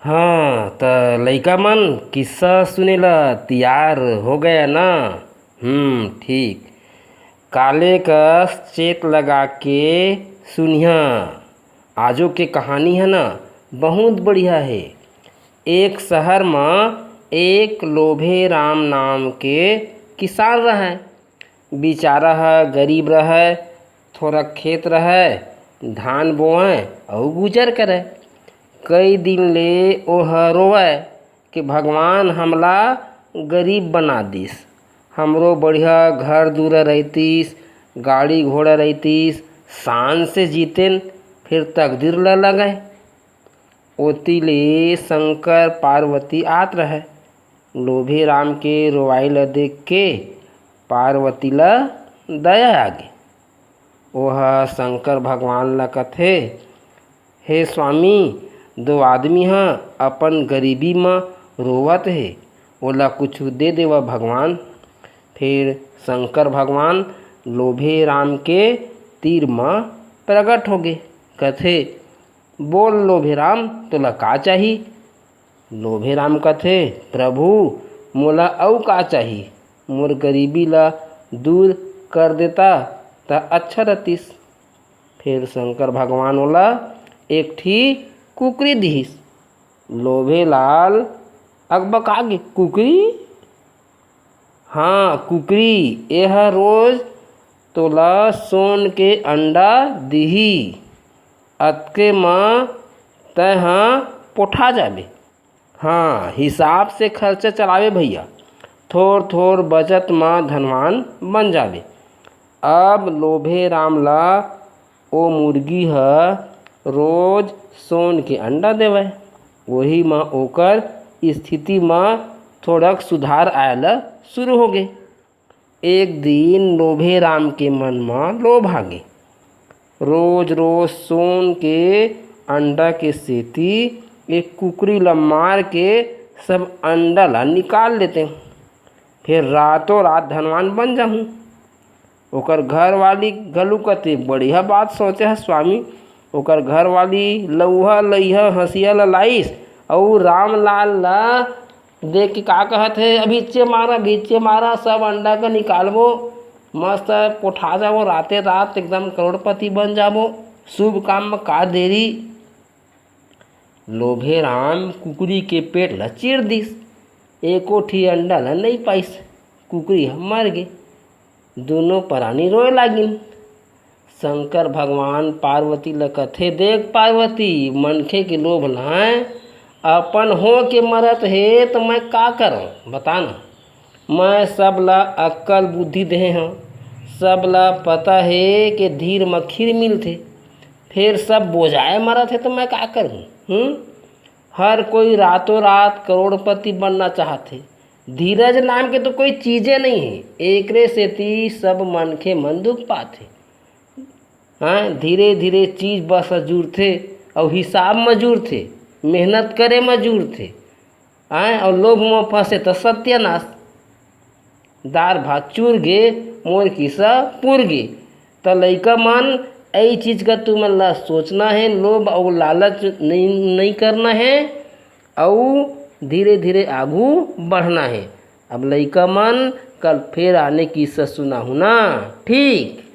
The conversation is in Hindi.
हाँ त लइका मन किस्सा सुनेला तियार हो गया ना। ठीक। काले कस चेत लगा के सुनिया। आजो के कहानी है ना, बहुत बढ़िया है। एक शहर में एक लोभे राम नाम के किसान रहे। बेचारा है गरीब रहे, थोड़ा खेत रहे, धान बोए और गुजर करे। कई दिन ले ओह रोवे कि भगवान हमला गरीब बना दिस, हमरो बढ़िया घर दूर रहतीस, गाड़ी घोड़ा रहतीस, शान से जीतेन, फिर तकदीर ल लगे। ओती ले शंकर पार्वती आत रहे। लोभे राम के रोवाई ल देख के पार्वती ल दया आगे। ओह शंकर भगवान ल कथे, हे स्वामी, दो आदमी ह अपन गरीबी में रोवत है, ओला कुछ दे देवा भगवान। फिर शंकर भगवान लोभे राम के तीर में प्रकट हो गए। कथे, बोल लोभे राम, तोला का चाही? लोभे राम कथे, प्रभु, मोला अउ का चाही? मोर गरीबी ला दूर कर देता त अच्छा रतिस। फिर शंकर भगवान ओला एक ठी कुकरी दिहिस। लोभे लाल अकबकागे, कुकरी? हाँ कुकरी, यह रोज तोला सोन के अंडा दिही। अतके में तय पोठा जाबे। हाँ, हिसाब से खर्चा चलावे भैया, थोड़ थोड़ बचत में धनवान बन जाबे। अब लोभे राम ला ओ मुर्गी है रोज सोन के अंडा देवे। वही में ओकर स्थिति में थोड़ा सुधार आयल शुरू हो गए। एक दिन लोभे राम के मन में लोभ आ गए। रोज रोज सोन के अंडा के सेती एक कुकरी ला मार के सब अंडा ला निकाल लेते, फिर रातों रात धनवान बन जाऊँ। ओकर घर वाली गलू कते बढ़िया बात सोचे है स्वामी। ओकर घर वाली लउहा लइहा हंसिया ला लाइस और राम लाल ला देख के का कहत है, अभी बीचे मारा सब अंडा का निकालबो, मस्त पोठा जाबो, राते रात एकदम करोड़पति बन जाबो, शुभ काम में का देरी। लोभे राम कुकरी के पेट ला चीर दिस, एको ठी अंडा ला नहीं पाइस, कुकरी मर गए। दोनों प्राणी रोए लागिन। शंकर भगवान पार्वती ल कथे, देख पार्वती, मनखे के लोभ लाए अपन हो के मरत है तो मैं का करूं बताना। मैं सब ला अक्कल बुद्धि दे हूँ, सब ला पता है कि धीर में खीर मिलते, फिर सब बोझाए मरत है तो मैं का करूं। हर कोई रातों रात करोड़पति बनना चाहते, धीरज नाम के तो कोई चीजें नहीं है, एकरे सेती सब मनखे मन दुख पाते। हाँ, धीरे धीरे चीज बस जुड़ते और हिसाब मजूर थे, मेहनत करे मजूर थे। और लोभ में फंसे तो सत्यानाश, दार भात चूर गे मोर किस्सा पुर गे। तो लइका मन यही चीज का तुम ला सोचना है, लोभ और लालच नहीं करना है और धीरे धीरे आगू बढ़ना है। अब लइका मन कल फिर आने की किस्सा सुना हूँ ना। ठीक।